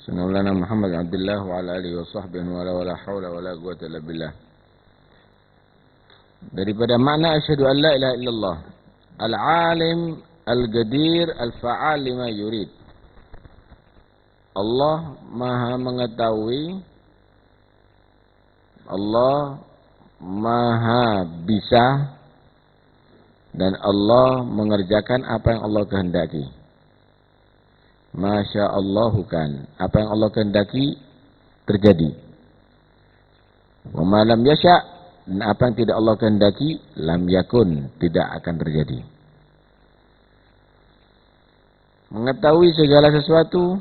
Maulana Muhammad Abdullah wa ala alihi wa sahbihi wa la hawla wa la quwwata illa billah. Daripada makna asyhadu an la ilaha illallah, al-alim, al-qadir, al-fa'al lima yurid. Allah Maha mengetahui, Allah Maha bisa, dan Allah mengerjakan apa yang Allah kehendaki. Masya Allahu kan, apa yang Allah kehendaki terjadi. Wa ma lam yasha, dan apa yang tidak Allah kehendaki lam yakun, tidak akan terjadi. Mengetahui segala sesuatu,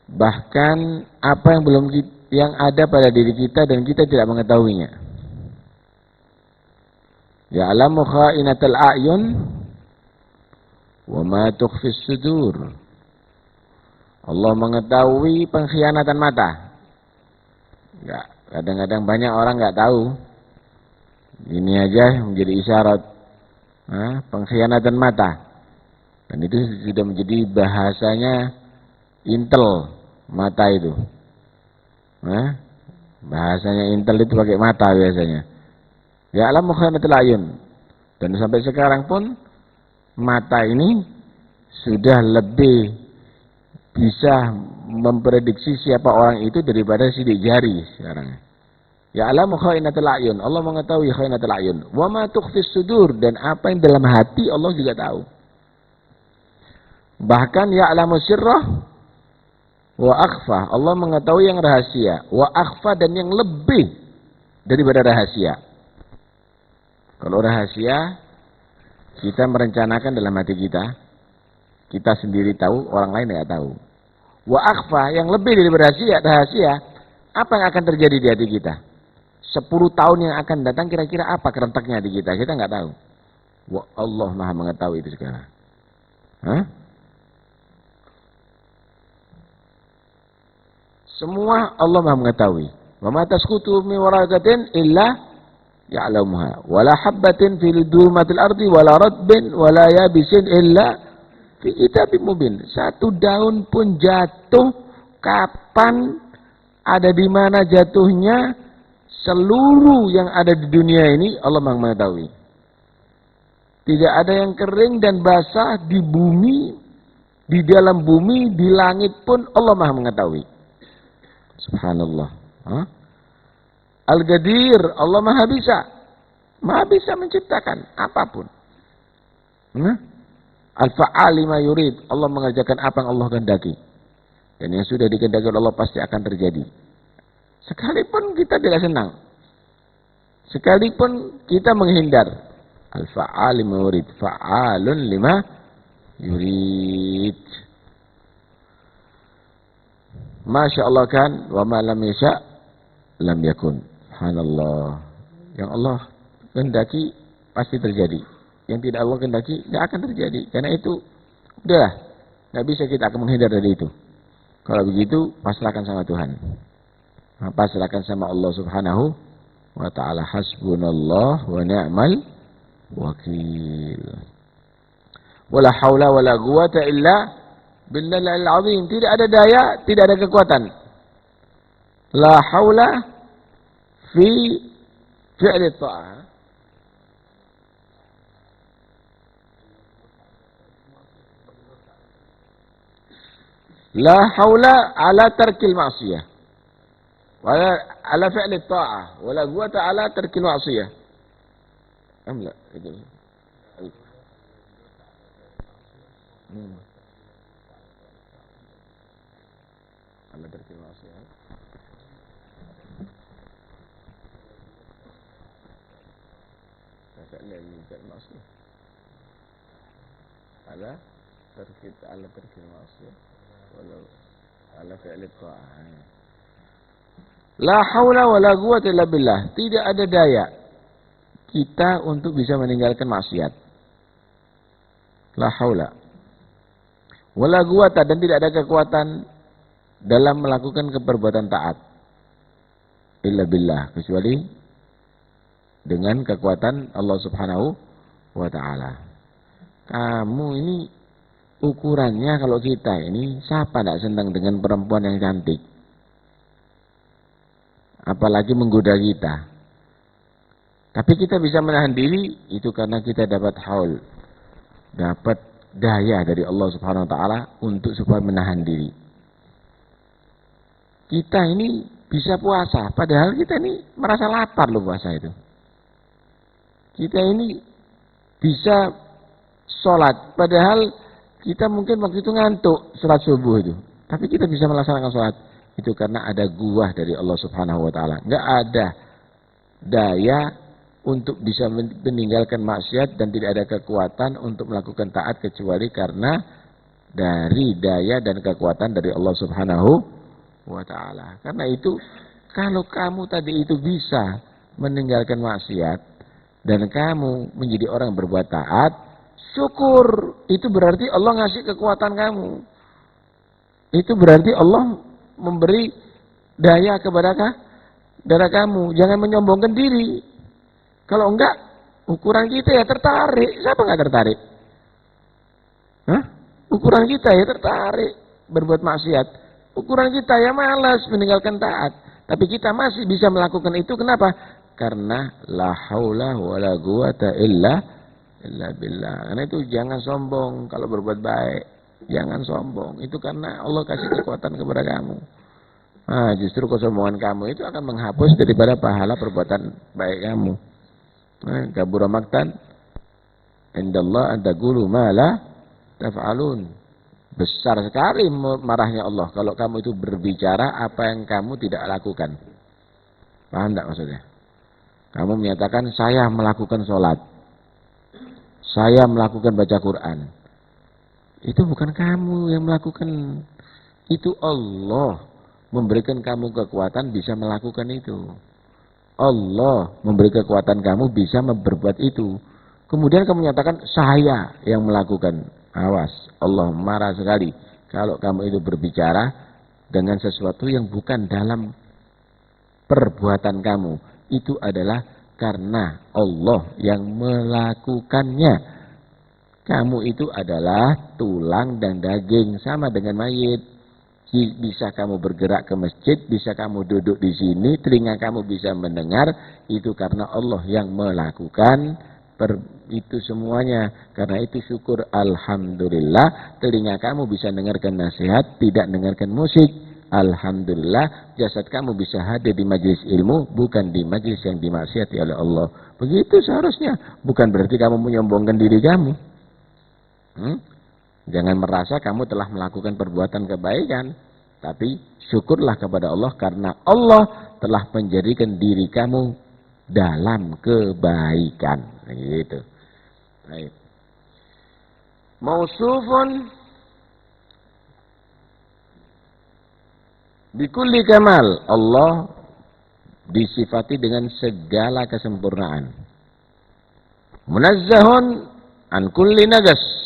bahkan apa yang belum yang ada pada diri kita dan kita tidak mengetahuinya. Ya'lamu kha'inatal a'yun wa ma tukhfis sudur. Allah mengetahui pengkhianatan mata. Enggak, kadang-kadang banyak orang enggak tahu. Ini aja menjadi isyarat pengkhianatan mata. Dan itu sudah menjadi bahasanya intel mata itu. Bahasanya intel itu pakai mata biasanya. Ya'lamu kha'inatal a'yun. Dan sampai sekarang pun mata ini sudah lebih bisa memprediksi siapa orang itu daripada sidik jari sekarang. Ya'lamu kha'inatal a'yun. Allah mengetahui kha'inatal a'yun. Wa ma tukhfis sudur, dan apa yang dalam hati Allah juga tahu. Bahkan ya'lamu sirrah wa akhfa. Allah mengetahui yang rahasia, wa akhfa, dan yang lebih daripada rahasia. Kalau rahasia kita merencanakan dalam hati kita, kita sendiri tahu, orang lain tidak tahu. Wa akhfa, yang lebih dari rahasia, apa yang akan terjadi di hati kita? 10 tahun yang akan datang kira-kira apa kerentaknya di kita? Kita nggak tahu. Wa Allah Maha mengetahui itu sekarang. Semua Allah Maha mengetahui. Wa ma tasqutu min waraqatin illa ya'lamuha, wala habbatin fil dumatil ardi wala radbin wala yabisin illa fi kitabim mubin. Satu daun pun jatuh kapan, ada di mana jatuhnya, seluruh yang ada di dunia ini Allah Maha mengetahui. Tidak ada yang kering dan basah di bumi, di dalam bumi, di langit pun Allah Maha mengetahui. Subhanallah. Al-Qadir, Allah Maha bisa menciptakan apapun. Al-Fa'al lima yurid, Allah mengerjakan apa yang Allah kehendaki. Dan yang sudah dikehendaki Allah pasti akan terjadi. Sekalipun kita tidak senang, sekalipun kita menghindar. Al-Fa'al lima yurid, fa'alun lima yurid. Masya Allah kan, wa ma lam yasha lam yakun. Subhanallah. Yang Allah kehendaki pasti terjadi. Yang tidak Allah kehendaki tidak akan terjadi. Karena itu udahlah, tidak bisa kita akan menghindar dari itu. Kalau begitu pasrahkan sama Tuhan. Pasrahkan sama Allah Subhanahu wa ta'ala. Hasbunallah wa ni'mal wakil. Wala haula wala quwata illa billahil azim. Tidak ada daya, tidak ada kekuatan. La haula fi fi'li ta'ah. La haula ala tarkil ma'siyah. Wala ala fi'li ta'ah. Wala quwata ala tarkil ma'siyah. Amla. Ala tarkil ma'siyah. المعصية على ترك المعصية ولو على فعل الطاعة. La haula wala quwwata illa billah. Tidak ada daya kita untuk bisa meninggalkan maksiat. La haula wala quwwata, dan tidak ada kekuatan dalam melakukan keperbuatan taat illa billah, kecuali dengan kekuatan Allah Subhanahu wa ta'ala. Kamu ini ukurannya kalau kita ini, siapa tidak senang dengan perempuan yang cantik? Apalagi menggoda kita. Tapi kita bisa menahan diri, itu karena kita dapat haul. Dapat daya dari Allah Subhanahu wa taala untuk supaya menahan diri. Kita ini bisa puasa, padahal kita ini merasa lapar loh puasa itu. Kita ini bisa sholat, padahal kita mungkin waktu itu ngantuk sholat subuh itu. Tapi kita bisa melaksanakan sholat. Itu karena ada guah dari Allah Subhanahu wa taala. Enggak ada daya untuk bisa meninggalkan maksiat dan tidak ada kekuatan untuk melakukan taat kecuali karena dari daya dan kekuatan dari Allah Subhanahu wa taala. Karena itu kalau kamu tadi itu bisa meninggalkan maksiat dan kamu menjadi orang berbuat taat, syukur. Itu berarti Allah ngasih kekuatan kamu. Itu berarti Allah memberi daya kepada kamu. Jangan menyombongkan diri. Kalau enggak, ukuran kita ya tertarik. Siapa enggak tertarik? Hah? Ukuran kita ya tertarik berbuat maksiat. Ukuran kita ya malas meninggalkan taat. Tapi kita masih bisa melakukan itu. Kenapa? Karena la haula wala quwata illa billah. Karena itu jangan sombong kalau berbuat baik. Jangan sombong. Itu karena Allah kasih kekuatan kepada kamu. Nah, justru kesombongan kamu itu akan menghapus daripada pahala perbuatan baik kamu. Kabura maktan indallah an taqulu ma la taf'alun. Besar sekali marahnya Allah kalau kamu itu berbicara apa yang kamu tidak lakukan. Paham enggak maksudnya? Kamu menyatakan saya melakukan sholat, saya melakukan baca Quran. Itu bukan kamu yang melakukan. Itu Allah memberikan kamu kekuatan bisa melakukan itu. Allah memberi kekuatan kamu bisa berbuat itu. Kemudian kamu menyatakan saya yang melakukan. Awas, Allah marah sekali kalau kamu itu berbicara dengan sesuatu yang bukan dalam perbuatan kamu. Itu adalah karena Allah yang melakukannya. Kamu itu adalah tulang dan daging, sama dengan mayit. Bisa kamu bergerak ke masjid, bisa kamu duduk di sini, telinga kamu bisa mendengar, itu karena Allah yang melakukan itu semuanya. Karena itu syukur alhamdulillah, telinga kamu bisa dengarkan nasihat, tidak dengarkan musik. Alhamdulillah, jasad kamu bisa hadir di majelis ilmu, bukan di majelis yang dimaksiati oleh Allah. Begitu seharusnya, bukan berarti kamu menyombongkan diri kamu. Jangan merasa kamu telah melakukan perbuatan kebaikan, tapi syukurlah kepada Allah karena Allah telah menjadikan diri kamu dalam kebaikan. Gitu. Baik. Mausufun bikulli kamal. Allah disifati dengan segala kesempurnaan. Munazzahun an kulli najas.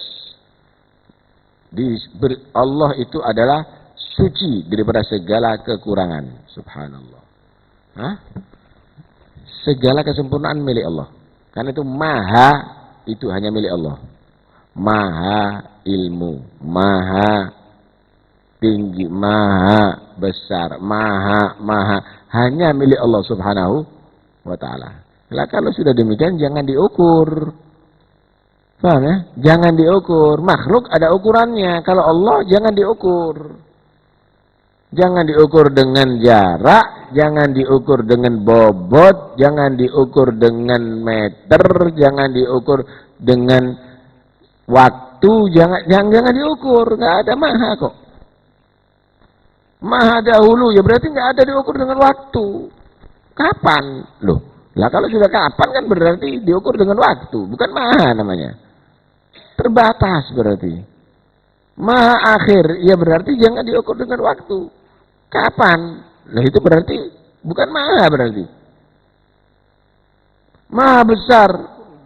Allah itu adalah suci daripada segala kekurangan. Subhanallah. Hah? Segala kesempurnaan milik Allah. Karena itu maha, itu hanya milik Allah. Maha ilmu, maha tinggi, maha besar, maha hanya milik Allah Subhanahu wa taala. Lah kalau sudah demikian jangan diukur. Paham ya? Jangan diukur. Makhluk ada ukurannya. Kalau Allah jangan diukur. Jangan diukur dengan jarak, jangan diukur dengan bobot, jangan diukur dengan meter, jangan diukur dengan waktu, jangan diukur. Enggak ada maha kok. Maha dahulu ya berarti enggak ada diukur dengan waktu. Kapan? Loh, lah kalau sudah kapan kan berarti diukur dengan waktu, bukan maha namanya. Terbatas berarti. Maha akhir, ya berarti jangan diukur dengan waktu. Kapan? Nah itu berarti bukan maha berarti. Maha besar,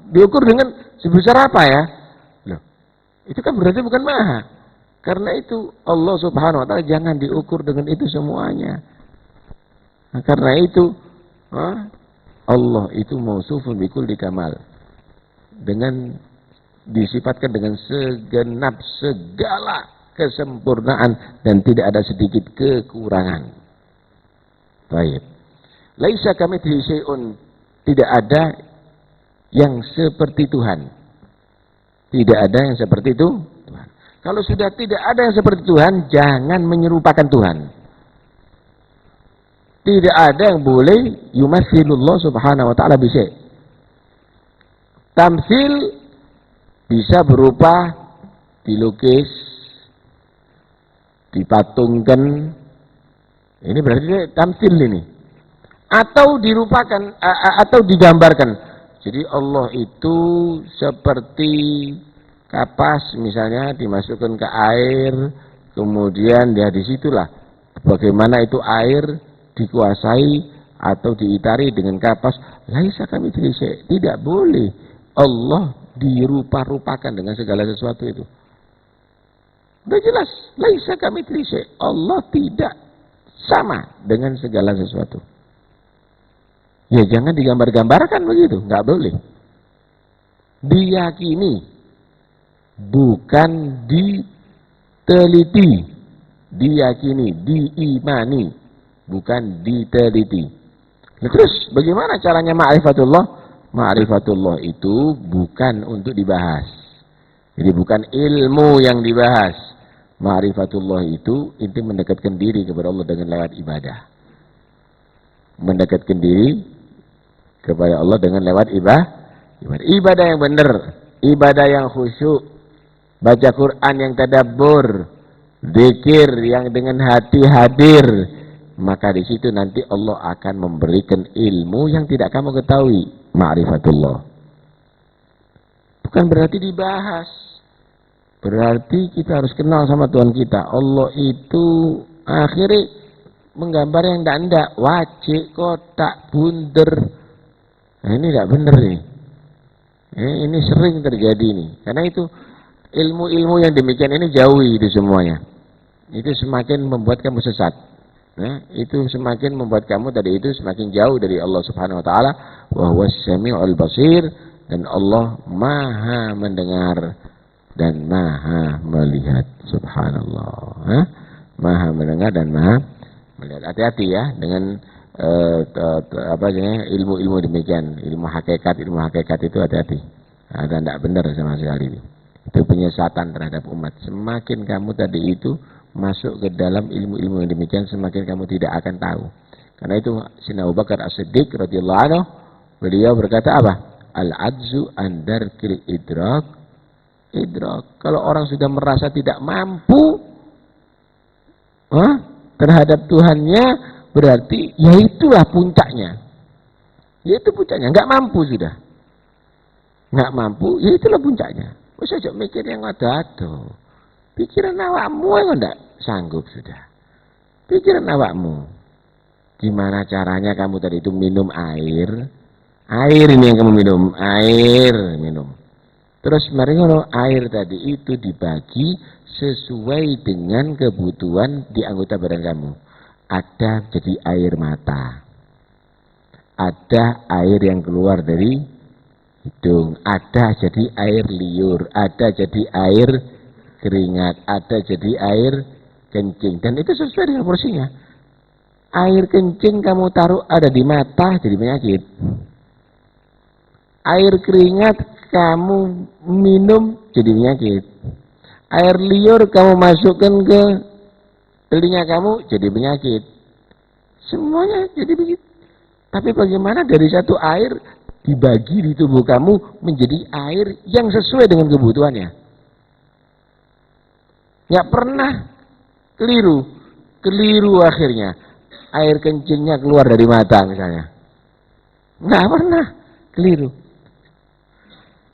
diukur dengan sebesar apa ya? Loh, itu kan berarti bukan maha. Karena itu Allah Subhanahu wa taala jangan diukur dengan itu semuanya. Nah, karena itu Allah itu mausufun bikulli kamal. Dengan disifatkan dengan segenap segala kesempurnaan dan tidak ada sedikit kekurangan. Baik. Laisa kamitslihi syai'un, tidak ada yang seperti Tuhan. Tidak ada yang seperti itu Tuhan. Kalau sudah tidak ada yang seperti Tuhan, jangan menyerupakan Tuhan. Tidak ada yang boleh yumathilullah subhanahu wa ta'ala bisyai'. Tamsil bisa berupa dilukis, dipatungkan. Ini berarti tamsil ini. Atau dirupakan, atau digambarkan. Jadi Allah itu seperti kapas misalnya dimasukkan ke air, kemudian ya disitulah bagaimana itu air dikuasai atau diitari dengan kapas. Laisa kamitslihi syai', tidak boleh Allah dirupa-rupakan dengan segala sesuatu itu. Sudah jelas, laisa kamitslihi syai', Allah tidak sama dengan segala sesuatu. Ya jangan digambar-gambarkan begitu, nggak boleh. Diyakini, bukan diteliti. Diyakini, diimani, bukan diteliti. Nah, terus bagaimana caranya ma'rifatullah? Ma'rifatullah itu bukan untuk dibahas. Jadi bukan ilmu yang dibahas. Ma'rifatullah itu inti mendekatkan diri kepada Allah dengan lewat ibadah. Mendekatkan diri kepada Allah dengan lewat ibadah yang benar, ibadah yang khusyuk, baca Quran yang tadabbur, zikir yang dengan hati hadir, maka di situ nanti Allah akan memberikan ilmu yang tidak kamu ketahui, ma'rifatullah. Bukan berarti dibahas, berarti kita harus kenal sama Tuhan kita. Allah itu akhirnya menggambar yang tidak, wajik, kotak, bunder. Nah ini tidak benar nih. Ini sering terjadi nih. Karena itu ilmu-ilmu yang demikian ini jauhi itu semuanya. Itu semakin membuat kamu sesat. Nah, itu semakin membuat kamu tadi itu semakin jauh dari Allah Subhanahu wa taala, wa huwas samiul basir, dan Allah Maha mendengar dan Maha melihat. Subhanallah. Maha mendengar dan Maha melihat. Hati-hati ya dengan ilmu-ilmu demikian, ilmu hakikat itu hati-hati. Ada tidak benar sama sekali. Itu penyesatan terhadap umat. Semakin kamu tadi itu masuk ke dalam ilmu-ilmu yang demikian, semakin kamu tidak akan tahu. Karena itu Sayyidina Abu Bakar As-Siddiq radhiyallahu anhu, beliau berkata apa? Al-ajzu an darkil idrak. Kalau orang sudah merasa tidak mampu terhadap Tuhannya, berarti yaitulah puncaknya. Yaitu puncaknya, enggak mampu sudah. Enggak mampu, yaitulah puncaknya. Wis aja mikir yang ada-ada. Pikiran awakmu yang enggak sanggup sudah. Pikiran awakmu. Gimana caranya kamu tadi itu minum air? Air ini yang kamu minum, minum. Terus mari ngono, air tadi itu dibagi sesuai dengan kebutuhan di anggota badan kamu. Ada jadi air mata, ada air yang keluar dari hidung, ada jadi air liur, ada jadi air keringat, ada jadi air kencing, dan itu sesuai dengan porsinya. Air kencing kamu taruh ada di mata jadi penyakit. Air keringat kamu minum jadi penyakit. Air liur kamu masukkan ke telinga kamu jadi penyakit. Semuanya jadi begitu. Tapi bagaimana dari satu air dibagi di tubuh kamu menjadi air yang sesuai dengan kebutuhannya? Nggak pernah keliru. Keliru akhirnya. Air kencingnya keluar dari mata misalnya. Nggak pernah keliru.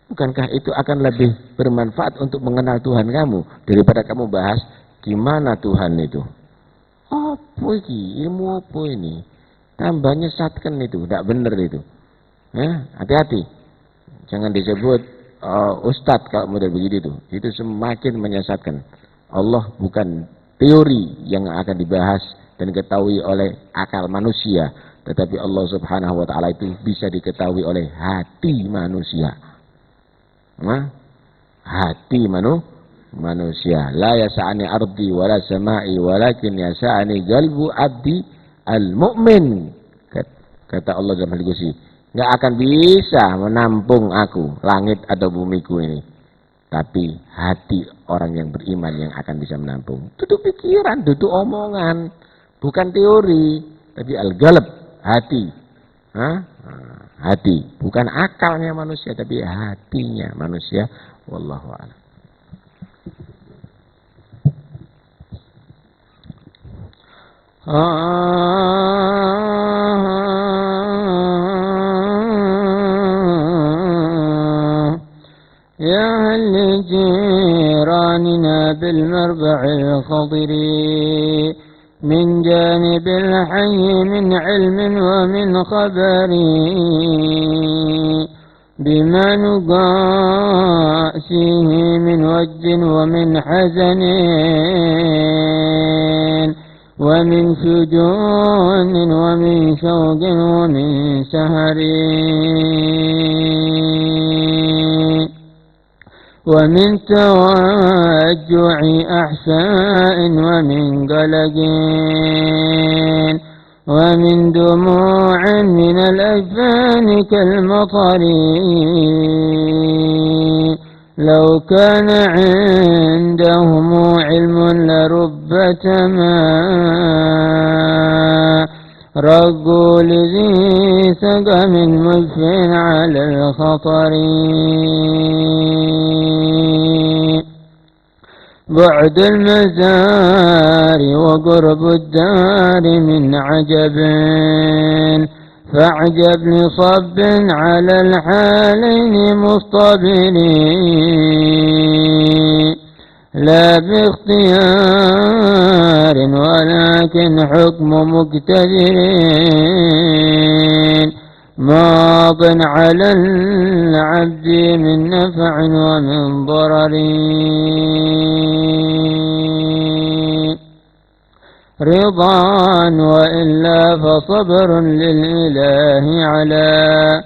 Bukankah itu akan lebih bermanfaat untuk mengenal Tuhan kamu daripada kamu bahas gimana Tuhan itu? Apa ini? Ilmu apa ini? Tambah nyesatkan itu, tidak benar itu. Hati-hati. Jangan disebut ustadz kalau model begitu itu. Itu semakin menyesatkan. Allah bukan teori yang akan dibahas dan diketahui oleh akal manusia, tetapi Allah Subhanahu wa taala itu bisa diketahui oleh hati manusia. hati manusia. La yasa'ani ardi wala sama'i walakin yasa'ani qalbu abdi al-mu'min. Kata Allah dalam hadis qudsi, enggak akan bisa menampung aku langit atau bumiku ini. Tapi hati orang yang beriman yang akan bisa menampung. Itu pikiran, itu omongan, bukan teori, tapi al-qalb, hati. Hati, bukan akalnya manusia tapi hatinya manusia. Wallahu a'lam. يا هل لجيراننا بالمربع الخضري من جانب الحي من علم ومن خبر بما نقاسيه من وجد ومن حزن ومن شجون ومن شوق ومن سهر ومن توجع أحساء ومن قلق ومن دموع من الأجفان كالمطر لو كان عندهم علم لربما رقوا لذي سقم مجف على الخطر بعد المزار وقرب الدار من عجب فاعجب لصب على الحالين مصطبر لا باختيار ولكن حكم مقتدر ماض على العبد من نفع ومن ضرر رضا وإلا فصبر للإله على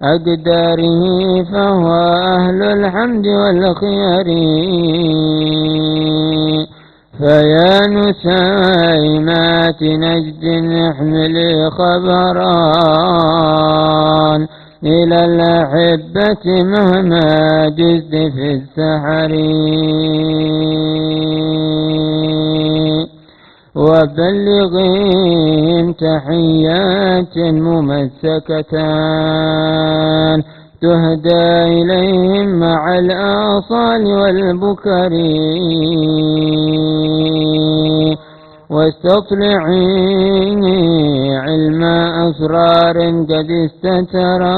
أقداره فهو أهل الحمد والخير فيا نسيمات نجد احملي خبران إلى الأحبة مهما جزت في السحر وبلغهم تحيات ممسكة تهدى إليهم مع الآصال والبكر واستطلعيني علم أسرار قد استترات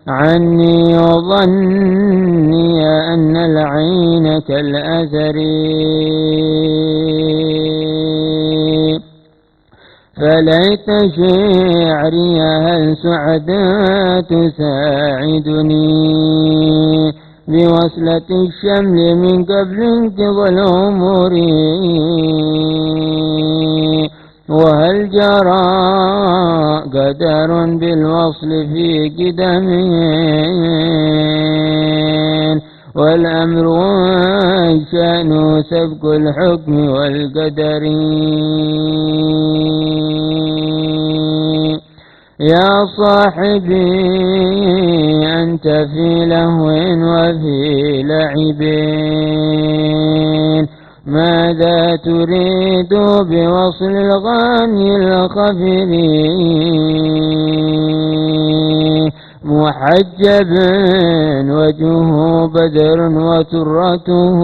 عني وظني أن العين كالأثر فليت شعري هل سعداء تساعدني بوصلة الشمل من قبل انقضى الأمور وهل جرى قدر بالوصل في قدمين والأمر والشأن سبق الحكم والقدر يا صاحبي أنت في لهو وفي لعب ماذا تريد بوصل الغني الخفر محجب وجهه بدر وترته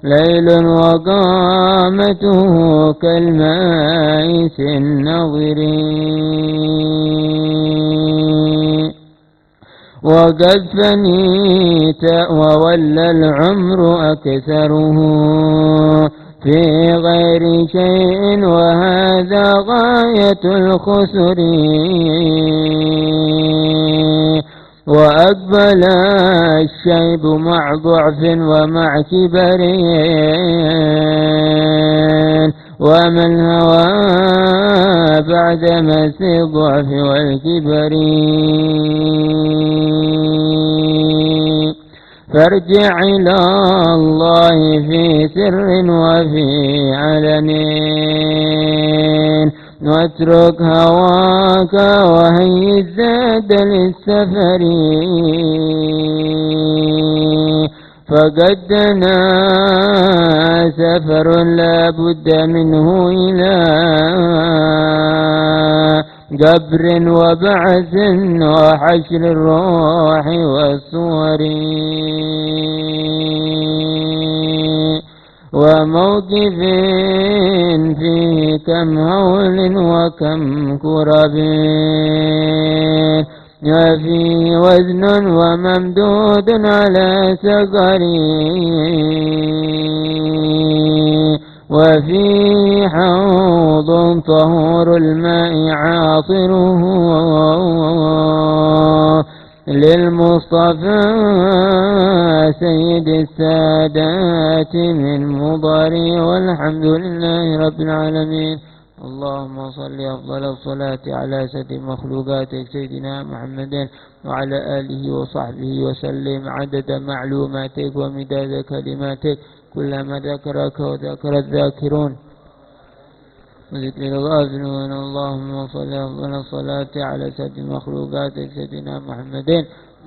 ليل وقامته كالمائس النظر وقد فنيت وولى العمر أكثره في غير شيء وهذا غاية الخسر وأقبل الشيب مع ضعف ومع كبر وما الهوى بعد مس الضعف والكبر. فارجع إلى الله في سر وفي علن، واترك هواك وهيئ الزاد للسفر. فقد دنا سفر لا بد منه إلى قبر وبعث وحشر الروح والصور. وموقف فيه كم هول وكم كرب، وفيه وزن وممدود على سقر، وفيه حوض طهور الماء عاصره للمصطفى سيد السادات من مضر. والحمد لله رب العالمين. اللهم صل أفضل الصلاة على سيد مخلوقاتك سيدنا محمد وعلى آله وصحبه وسلم عدد معلوماتك ومداد كلماتك كلما ذكرك وذكر الذاكرون وذكر الغافلون. اللهم صل أفضل الصلاة على سيد مخلوقاتك سيدنا محمد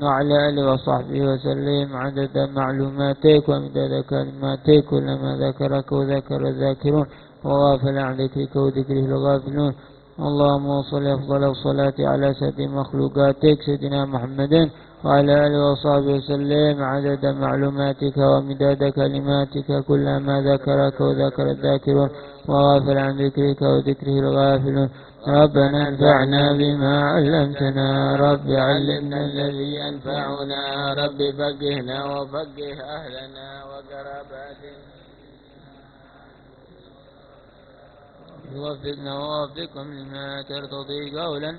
وعلى آله وصحبه وسلم عدد معلوماتك ومداد كلماتك كلما ذكرك وذكر الذاكرون وغافل عن ذكرك وذكره الغافلون. اللهم صل أفضل الصلاة على سيد مخلوقاتك سيدنا محمد وعلى آله وصحبه وسلم عدد معلوماتك ومداد كلماتك كلما ذكرك وذكر الذاكرون وغافل عن ذكرك وذكره الغافلون. ربنا انفعنا بما علمتنا، رب علمنا الذي ينفعنا، رب فقهنا وفقه أهلنا وقراباتنا. وفقنا ووفقهم لما ترتضي قولا،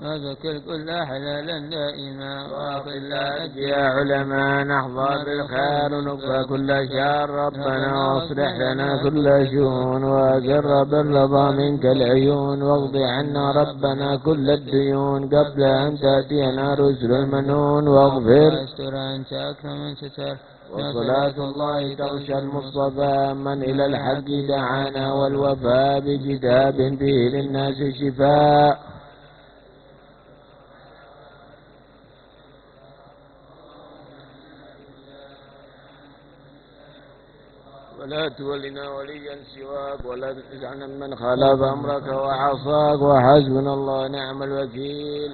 وذكر كل حلالا دائما، واقل لا يا علماء نحظى بالخير ونكفى كل شر. ربنا واصلح لنا كل شؤون، وجرب الرضا منك العيون، واقض عنا ربنا كل الديون قبل أن تأتينا رسل المنون. واغفر واستر أنت أكرم من ستر، وصلاة الله تغشى المصطفى من إلى الحق دعانا، والوفاء بكتاب به للناس شفاء. ولا تولنا وليا سواك، ولا تجعلنا من خالف أمرك وعصاك، وحسبنا الله ونعم الوكيل.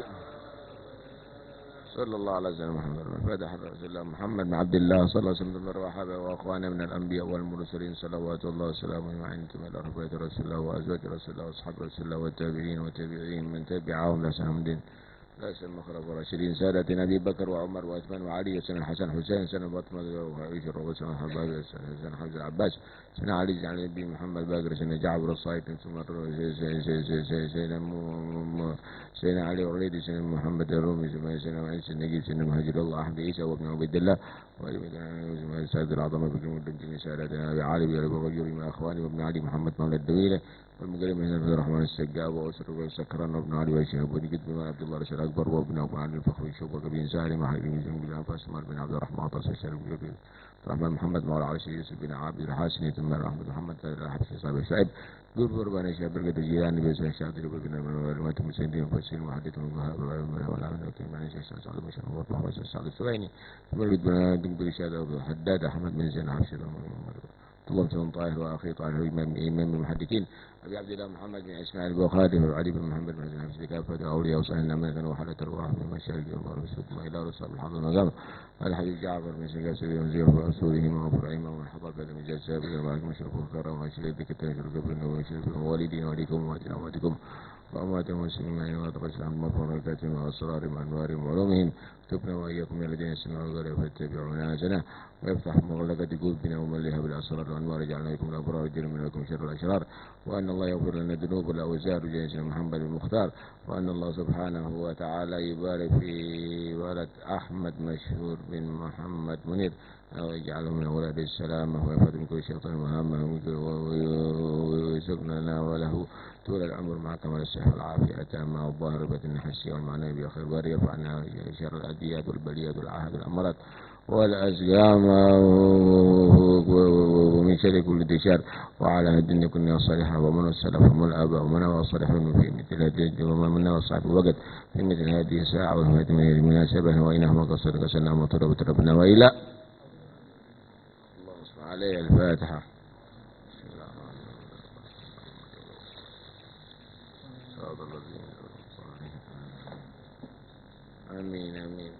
صلى الله على سيدنا محمد الفاتح رسول الله محمد بن عبد الله صلى الله عليه وسلم وصحبه وأخوانه من الأنبياء والمرسلين صلوات الله وسلامه أجمعين، كما إلى رفقة رسول الله وأزواج رسول الله وأصحاب رسول الله والتابعين وتابعين من تبعهم بإحسان الدين لا يسلم مخلف الراشدين سادتنا أبي بكر وعمر وعثمان وعلي وسنة الحسن حسين سنة فاطمة وعائشة الرضا سنة الحباب سنة حمزة العباس سنة علي عن النبي محمد باقر سنة جعفر الصائب ثم سنة علي وليد سنة محمد الرومي سنة عيسى النجيب سنة مهاجر الله أحمد عيسى وابن عبد الله وابن سعد العظمة بكر مدن جميع سادتنا أبي علي وأبي الرجل مع أخواني وابن علي محمد مولى الدويلة والمقرب من عبد الرحمن السقاب وأسره والسكران وابن علي وشهاب ونجد بن عبد الله الرشيد الأكبر وابن أبو علي الفخر الشوبة بن سالم وحيد بن زنب بن عباس بن عبد الرحمن عطاس الشريف بن الرحمن محمد مولى علي يوسف بن عابد الحاسني ثم أحمد محمد الحبشي صاحب الشعيب دور بربان شاب برقة الجيران بيسوع الشعب برقة المعلومات المسندين وفسر محدث وهاب والعلم وكيل معنى شيخ سعد المشهور والله وسع سعد السويني ثم برقة بن دكتور شهادة حداد أحمد بن زين حبشي الله بن طاهر وأخي طاهر إمام المحدثين أبي عبد الله محمد بن إسماعيل البخاري وعلي بن محمد بن حسين في كافة أولياء وصحن أمانة وحالة الروح من مشارق الله ورسولكم إلى رسول الحظ المقام الحبيب جعفر بن سجاس بن وزير ورسولهما وفرعهما ومن حضر بعد من جزاب إلى مالك مشرف وكرم وشريف ذكر تنشر قبل وشرف والدين وليكم وأمواتنا وأمواتكم وأموات المسلمين وتقشع المغفر بركاتهم وأسرارهم وأنوارهم وعلومهم تبنا وإياكم من الذين يستمعون القول فاتبعون أحسنه ويفتح مغلقة قلوبنا ومليها بالأسرار والأنوار جعلنا لكم الأبرار جل منكم شر الأشرار وأن الله يغفر لنا الذنوب والأوزار جيشنا محمد المختار وأن الله سبحانه وتعالى يبارك في ولد أحمد مشهور بن محمد منير ويجعله من أولاد السلامة ويفاد من كل شيطان وهامه ويرزقنا لنا وله طول العمر مع كمال الصحة والعافية التامة والظاهر بإذن الحسية والمعنوية بخير بار يرفعنا شر الأديات والبليات والعهد والأمراض والأسقام ومن شر كل ذي شر وعلى الدنيا كنا الصالحة ومن السلف ومن الآباء ومن الصالحون في مثل هذه ومن الصالح وقت في مثل هذه الساعة وهذه المناسبة وإنهما قصر قسنا وطرب تربنا وإلى الله صل عليه الفاتحة آمين آمين